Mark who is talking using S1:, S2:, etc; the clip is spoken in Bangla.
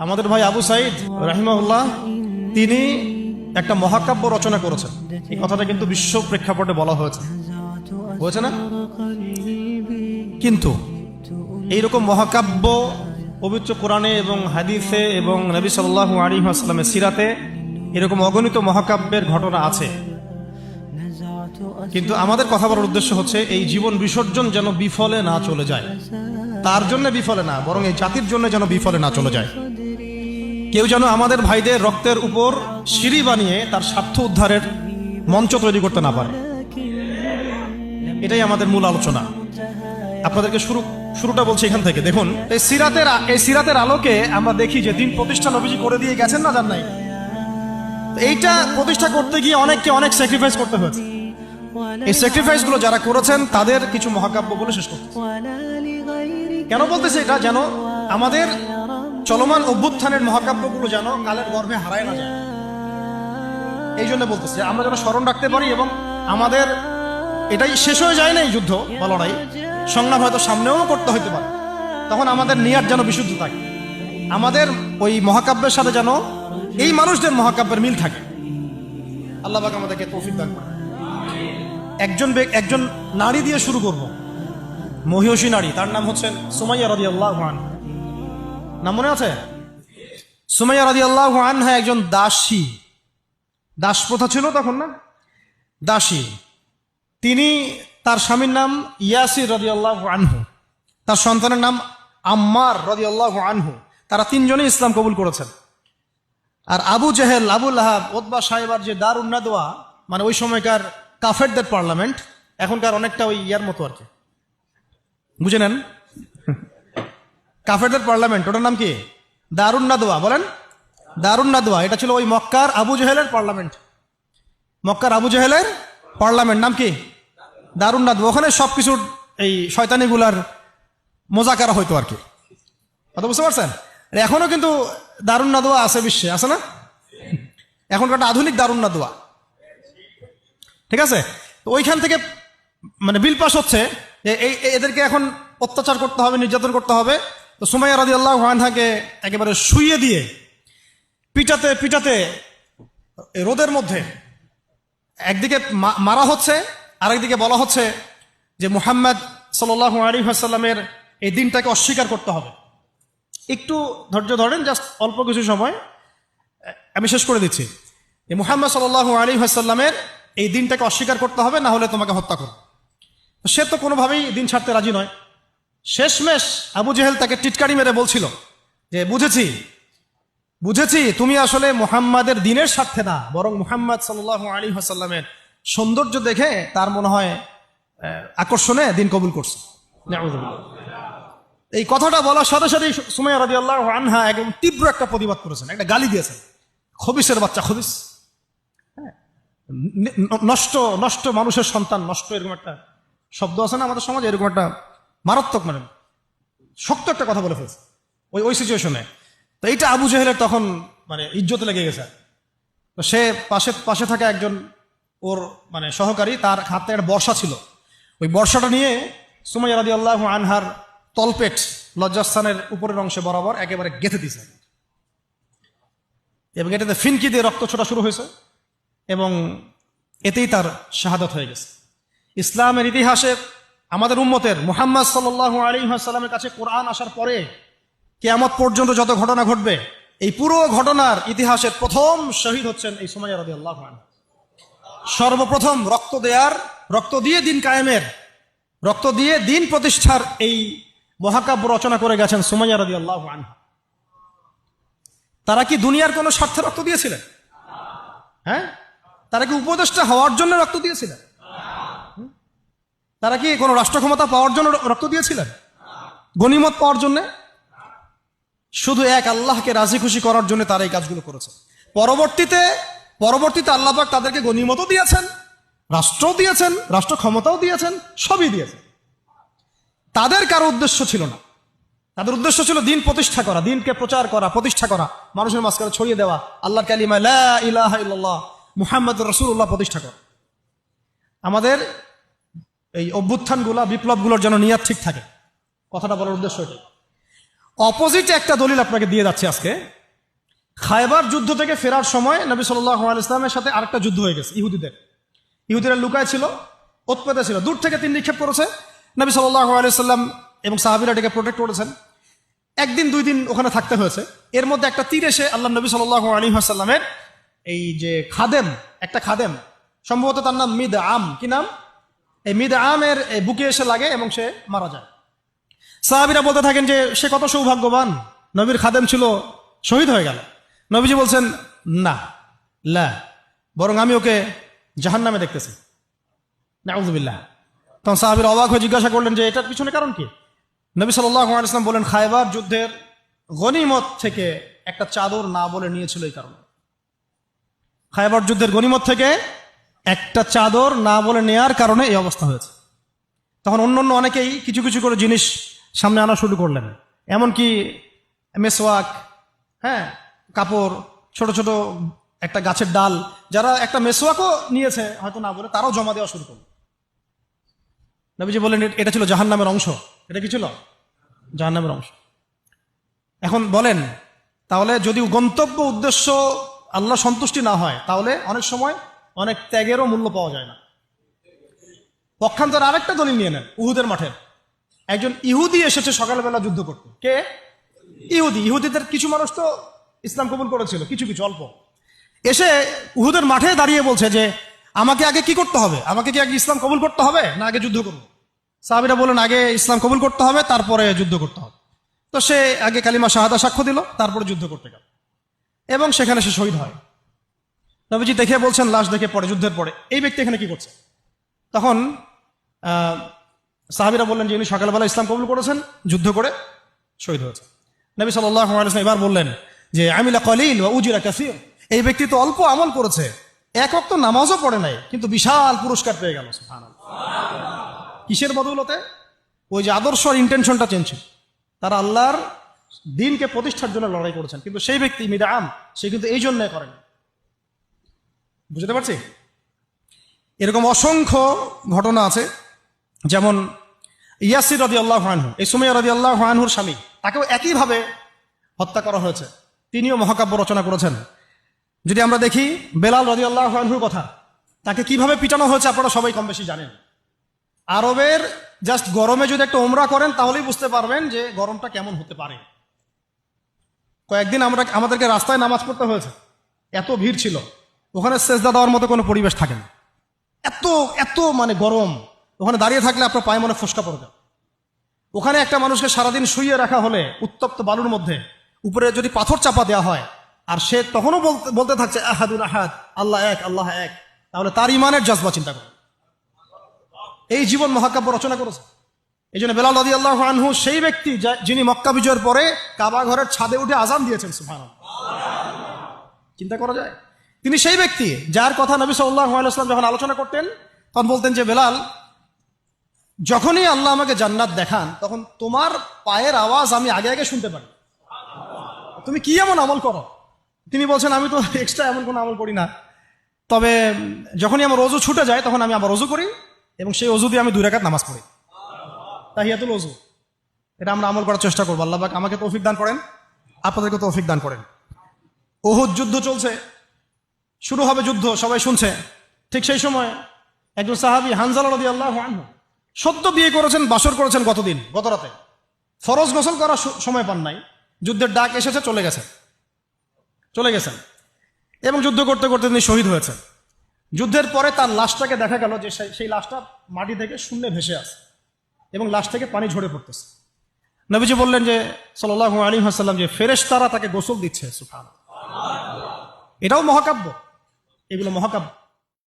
S1: আমাদের ভাই আবু সাইদ রাহিমাহুল্লাহ তিনি একটা মহাকাব্য রচনা করেছেন। এই কথাটা কিন্তু বিশ্ব প্রেক্ষাপটে বলা হয়েছে না? কিন্তু এইরকম মহাকাব্য পবিত্র কোরআনে এবং হাদিসে এবং নবী সাল্লাল্লাহু আলাইহি ওয়াসাল্লামের সিরাতে এরকম অগণিত মহাকাব্যের ঘটনা আছে। কিন্তু আমাদের কথা বলার উদ্দেশ্য হচ্ছে এই জীবন বিসর্জন যেন বিফলে না চলে যায়, তার জন্য বিফলে না, বরং এই জাতির জন্য যেন বিফলে না চলে যায়। কেউ যেন আমাদের ভাইদের রক্তের উপর সিঁড়ি বানিয়ে তার স্বার্থ উদ্ধারের মঞ্চ তৈরি করতে না পারে। এটাই আমাদের মূল আলোচনা। আপনাদেরকে শুরুটা বলছি এখান থেকে। দেখুন, এই সিরাতের আলোকে আমরা দেখি যে দিন প্রতিষ্ঠা নবীজি করে দিয়ে গেছেন না, যান নাই? এইটা প্রতিষ্ঠা করতে গিয়ে অনেককে অনেক স্যাক্রিফাইস করতে হয়েছে। এই স্যাক্রিফাইস গুলো যারা করেছেন তাদের কিছু মহাকাব্য বলে শেষ করতে। কেন বলতেছে এটা? যেন আমাদের চলমান অভ্যুত্থানের মহাকাব্যগুলো যেন কালের গর্ভে হারায় না যায়, এই জন্য বলতেছে আমরা যেন স্মরণ রাখতে পারি। এবং আমাদের এটাই শেষ হয়ে যায় না, এই যুদ্ধ বা লড়াই সংগ্রাম হয়তো সামনেও করতে হইতে পারে, তখন আমাদের নিয়াত যেন বিশুদ্ধ থাকে, আমাদের ওই মহাকাব্যের সাথে যেন এই মানুষদের মহাকাব্যের মিল থাকে। আল্লাহ পাক আমাদেরকে তৌফিক দান করে। একজন নারী দিয়ে শুরু করব, মহিষী নারী, তার নাম হচ্ছেন সুমাইয়া রাদিয়াল্লাহু আনহা। নাম মনে আছে? সুমাইয়া রাদিয়াল্লাহু আনহা একজন দাসী, দাস প্রথা ছিল তখন না, দাসী। তিনি, তার স্বামীর নাম ইয়াসির রাদিয়াল্লাহু আনহু, তার সন্তানের নাম আম্মার রাদিয়াল্লাহু আনহু। তারা তিনজনই ইসলাম কবুল করেছেন। আর আবু জেহেল, আবু লাহাব, উতবা সাহেবার যে দারুন নাদওয়া, মানে ওই সময়কার কাফেরদের পার্লামেন্ট, এখনকার অনেকটা ওই ইয়ার মতো আর কি, বুঝে নেন, কাফেরদের পার্লামেন্ট, ওটার নাম কি? দারুন নাদওয়া। বলেন দারুন নাদওয়া। এটা ছিল ওই মক্কার আবু জেহেলের পার্লামেন্ট। মক্কার আবু জেহেলের পার্লামেন্ট নাম কি? দারুন নাদওয়া। ওখানে সবকিছুর এই শয়তানিগুলার মোজাকারা হইতো আর কি। কথা বুঝতে পারছেন? এখনো কিন্তু দারুন নাদওয়া আছে বিশ্বে, আছে না? এখনকার একটা আধুনিক দারুন নাদওয়া, ঠিক আছে? তো ওইখান থেকে মানে বিল পাস হচ্ছে এদেরকে এখন অত্যাচার করতে হবে, নির্যাতন করতে হবে। তো সুমাইয়া রাদিয়াল্লাহু আনহাকে একেবারে শুইয়ে দিয়ে পিটাতে পিটাতে রোদের মধ্যে একদিকে মারা হচ্ছে, আরেকদিকে বলা হচ্ছে যে মুহাম্মদ সাল্লাল্লাহু আলাইহি ওয়াসাল্লামের এই দিনটাকে অস্বীকার করতে হবে। একটু ধৈর্য ধরেন, জাস্ট অল্প কিছু সময়, আমি শেষ করে দিচ্ছি। এই মুহাম্মদ সাল্লাল্লাহু আলাইহি ওয়াসাল্লামের এই দিনটাকে অস্বীকার করতে হবে, না হলে তোমাকে হত্যা করো। সে তো কোনোভাবেই দিন ছাড়তে রাজি নয়। শেষমেশ আবু জেহেল তাকে টিটকারি মেরে বলছিল যে বুঝেছি তুমি আসলে মুহাম্মাদের দিনের স্বার্থে না, বরং মুহাম্মদ সাল্লাল্লাহু আলাইহি ওয়াসাল্লামের সৌন্দর্য দেখে তার মনে হয় আকর্ষণে দিন কবুল করছে। এই কথাটা বলার সাথে সাথে সুমাইয়া রাদিয়াল্লাহু আনহা একদম তীব্র একটা প্রতিবাদ করেছেন, একটা গালি দিয়েছেন, খবিসের বাচ্চা, খবিস, নষ্ট নষ্ট মানুষের সন্তান, নষ্ট, এরকম একটা শব্দ আছে না আমাদের সমাজে, এরকম একটা মারাত্মক, মানে শক্ত একটা কথা বলে ফেলছে ওই সিচুয়েশনে। তো এইটা আবু জেহেলের তখন মানে ইজ্জতে লেগে গেছে। তো সে পাশে থাকা একজন ওর মানে সহকারী, তার হাতে একটা বর্ষা ছিল, ওই বর্ষাটা নিয়ে সুমাইয়া রাদিয়াল্লাহু আনহার তলপেট, লজ্জাস্থানের উপরের অংশে বরাবর একেবারে গেঁথে দিয়েছে, এবং এটাতে ফিনকি দিয়ে রক্ত ছোটা শুরু হয়েছে, এবং এতেই তার শাহাদাত হয়ে গেছে। ইসলামের ইতিহাসে আমাদের উম্মতের মুহাম্মদ সাল্লাল্লাহু আলাইহি ওয়াসাল্লামের কাছে কোরআন আসার পরে কিয়ামত পর্যন্ত যত ঘটনা ঘটবে, এই পুরো ঘটনার ইতিহাসের প্রথম শহীদ হচ্ছেন এই সুমাইয়া রাদিয়াল্লাহু আনহা। সর্বপ্রথম রক্ত দিয়ে দিন কায়েমের, রক্ত দিয়ে দিন প্রতিষ্ঠার এই মহাকাব্য রচনা করে গেছেন সুমাইয়া রাদিয়াল্লাহু আনহা। তারা কি দুনিয়ার কোনো স্বার্থে রক্ত দিয়েছিলেন? হ্যাঁ, তারা কি উপদেষ্টা হওয়ার জন্য রক্ত দিয়েছিলেন? তারা কি কোনো রাষ্ট্র ক্ষমতা পাওয়ার জন্য রক্ত দিয়েছিলেন? গনিমত পাওয়ার জন্য? শুধু এক আল্লাহকে রাজি খুশি করার জন্য তারা এই কাজগুলো করেছে। পরবর্তীতে আল্লাহ পাক তাদেরকে গনিমতও দিয়েছেন, রাষ্ট্রও দিয়েছেন, রাষ্ট্র ক্ষমতাও দিয়েছেন, সবই দিয়েছেন। তাদের কারো উদ্দেশ্য ছিল না, তাদের উদ্দেশ্য ছিল দিন প্রতিষ্ঠা করা, দিনকে প্রচার করা, প্রতিষ্ঠা করা, মানুষের মাঝখানে ছড়িয়ে দেওয়া আল্লাহর কালিমা লা ইলাহা ইল্লাল্লাহ মুহাম্মাদুর রাসূলুল্লাহ প্রতিষ্ঠা করা। আমাদের এই অভ্যুত্থানগুলা, বিপ্লবগুলোর যেন নিয়াত ঠিক থাকে, কথাটা বলার উদ্দেশ্য এটাই। অপোজিটে একটা দলিল আপনাকে দিয়ে যাচ্ছে আজকে। খায়বার যুদ্ধ থেকে ফেরার সময় নবী সাল্লাল্লাহু আলাইহি ওয়াসাল্লামের সাথে আরেকটা যুদ্ধ হয়ে গেছে। ইহুদিরা লুকায় ছিল, ওৎপেতে ছিল, দূর থেকে তীর নিক্ষেপ করেছে। নবী সাল্লাল্লাহু আলাইহি ওয়াসাল্লাম এবং সাহাবীরা এটাকে প্রোটেক্ট করেছেন। একদিন দুই দিন ওখানে থাকতে হয়েছে। এর মধ্যে একটা তীর এসে আল্লাহ নবী সাল্লাল্লাহু আলাইহি ওয়াসাল্লামের এই যে খাদেম, একটা খাদেম, সম্ভবত তার নাম মিদআম, কি নাম, এই মিদআমের বুকে এসে লাগে এবং সে মারা যায়। সাহাবীরা বলতে থাকেন যে সে কত সৌভাগ্যবান, নবীর খাদেম ছিল, শহীদ হয়ে গেল। নবীজি বলছেন না, লা, বরং আমি ওকে জাহান্নামে দেখতেছি, নাউযুবিল্লাহ। তখন সাহাবীরা অবাক হয়ে জিজ্ঞাসা করলেন যে এটার পিছনে কারণ কি? নবী সাল্লাল্লাহু আলাইহি ওয়াসাল্লাম বলেন, খায়বার যুদ্ধের গনিমত থেকে একটা চাদর না বলে নিয়েছিল এই কারণে। খায়বার যুদ্ধের গনিমত থেকে একটা চাদর না বলে নেয়ার কারণে এই অবস্থা হয়েছে। তখন অন্য অনেকেই কিছু কিছু করে জিনিস সামনে আনা শুরু করলেন, এমনকি মেসওয়াক, হ্যাঁ, কাপড়, ছোট ছোট একটা গাছের ডাল, যারা একটা মেসওয়াকও নিয়েছে হয়তো না বলে, তারাও জমা দেওয়া শুরু করল। নবীজি বললেন এটা ছিল জাহান্নামের অংশ। এটা কি ছিল? জাহান্নামের অংশ। এখন বলেন, তাহলে যদি গন্তব্য উদ্দেশ্য আল্লাহ সন্তুষ্টি না হয়, তাহলে অনেক সময় অনেক ত্যাগেরও মূল্য পাওয়া যায় না। পক্ষান্তর আরেকটা দলিল নিয়ে নেন, উহুদের মাঠের একজন ইহুদি এসেছে সকালবেলা যুদ্ধ করতে। কে? ইহুদি। ইহুদিদের কিছু মানুষ তো ইসলাম কবুল করেছিল, কিছু কিছু অল্প। এসে উহুদের মাঠে দাঁড়িয়ে বলছে যে আমাকে আগে কি করতে হবে, আমাকে কি আগে ইসলাম কবুল করতে হবে না আগে যুদ্ধ করবো? সাহাবীরা বলেন আগে ইসলাম কবুল করতে হবে, তারপরে যুদ্ধ করতে হবে। তো সে আগে কালিমা শাহাদা সাক্ষ্য দিল, তারপরে যুদ্ধ করতে গেল এবং সেখানে সে শহীদ হয়। নবীজি দেখে বলছেন, লাশ দেখে পড়ে, যুদ্ধের পরে, এই ব্যক্তি এখানে কি করছে? তখন সাহাবীরা বললেন যে উনি সকালবেলা ইসলাম কবুল করেছেন, যুদ্ধ করে শহীদ হয়েছে। নবী সাল্লাল্লাহু আলাইহি ওয়াসাল্লাম এবার বললেন যে আমিলা কলিল ওয়া উজরা কাসীর, এই ব্যক্তি তো অল্প আমল করেছে, এক ওয়াক্ত নামাজও পড়ে নাই, কিন্তু বিশাল পুরস্কার পেয়ে গেল। সুবহানাল্লাহ। কিসের বদৌলতে? ওই যে আদর্শ আর ইন্টেনশনটা চেঞ্জ ছিল, তারা আল্লাহর দ্বীনকে প্রতিষ্ঠার জন্য লড়াই করেছেন। কিন্তু সেই ব্যক্তি মিদআম, সে কিন্তু এই জন্য করেন। বুঝতে পারছি? এরকম অসংখ্য ঘটনা আছে। যেমন ইয়াসির রাদিয়াল্লাহু আনহু, এই সুমাইয়া রাদিয়াল্লাহু আনহুর স্বামী, তাকেও একইভাবে হত্যা করা হয়েছে। তিনিও মহাকাব্য রচনা করেছেন। যদি আমরা দেখি বেলাল রাদিয়াল্লাহু আনহুর কথা, তাকে কিভাবে পিটানো হয়েছে আপনারা সবাই কম বেশি জানেন। আরবের জাস্ট গরমে যদি একটা ওমরা করেন তাহলেই বুঝতে পারবেন যে গরমটা কেমন হতে পারে। কয়েকদিন আমাদেরকে রাস্তায় নামাজ পড়তে হয়েছে, এত ভিড় ছিল, ওখানে সেজদা দেওয়ার মতো কোনো পরিবেশ থাকে না, এত এত মানে গরম। ওখানে দাঁড়িয়ে থাকলে আপনার পায়ে মনে ফোসকা পড়ে যায়। ওখানে একটা মানুষকে সারাদিন শুইয়ে রাখা হলে উত্তপ্ত বালুর মধ্যে, উপরে যদি পাথর চাপা দেওয়া হয়, আর সে তখনও বলতে থাকছে আহাদুল আহাদ, আল্লাহ এক, আল্লাহ এক, তাহলে তার ইমানের জজবা চিন্তা করে। এই জীবন মহাকাব্য রচনা করেছে। এই জন্য বেলাল রাদিয়াল্লাহু আনহু সেই ব্যক্তি যিনি মক্কা বিজয়ের পরে কাবা ঘরের ছাদে উঠে আজান দিয়েছেন। সুবহানাল্লাহ। চিন্তা করা যায়? তিনি সেই ব্যক্তি যার কথা নবী সাল্লাল্লাহু আলাইহি ওয়াসাল্লাম যখন আলোচনা করতেন তখন বলতেন যে বেলাল, যখনই আল্লাহ আমাকে জান্নাত দেখান তখন তোমার পায়ের আওয়াজ আমি আগে আগে শুনতে পারি। তুমি কি এমন আমল করো? তিনি বলছেন আমি তো এক্সট্রা এমন কোনো আমল করি না, তবে যখনই আমার ওযু ছুটে যায় তখন আমি আবার ওযু করি এবং সেই ওযু দিয়ে আমি 2 রাকাত নামাজ পড়ি, তাহিয়াতুল ওযু। এটা আমরা আমল করার চেষ্টা করবো। আল্লাহ পাক আমাকে তৌফিক দান করেন, আপনাদেরকে তৌফিক দান করেন। উহুদ যুদ্ধ চলছে, শুরু হবে যুদ্ধ, সবাই শুনছে। ঠিক সেই সময় একজন সাহাবী হানজালা রাদিয়াল্লাহু আনহু সদ্য বিয়ে করেছেন, বাসর করেছেন গত রাতে, ফরজ গোসল করার সময় পান নাই, যুদ্ধের ডাক এসেছে, চলে গেছেন এবং যুদ্ধ করতে করতে তিনি শহীদ হয়েছেন। যুদ্ধের পরে তার লাশটাকে দেখা গেল যে সেই লাশটা মাটি থেকে শূন্যে ভেসে আছে এবং লাশ থেকে পানি ঝরে পড়তেছে। নবীজি বললেন যে সাল্লাল্লাহু আলাইহি ওয়াসাল্লাম যে ফেরেশতারা তাকে গোসল দিচ্ছে। সুবহানাল্লাহ। এটাও মহাকাব্য, এগুলো মহাকাব্য।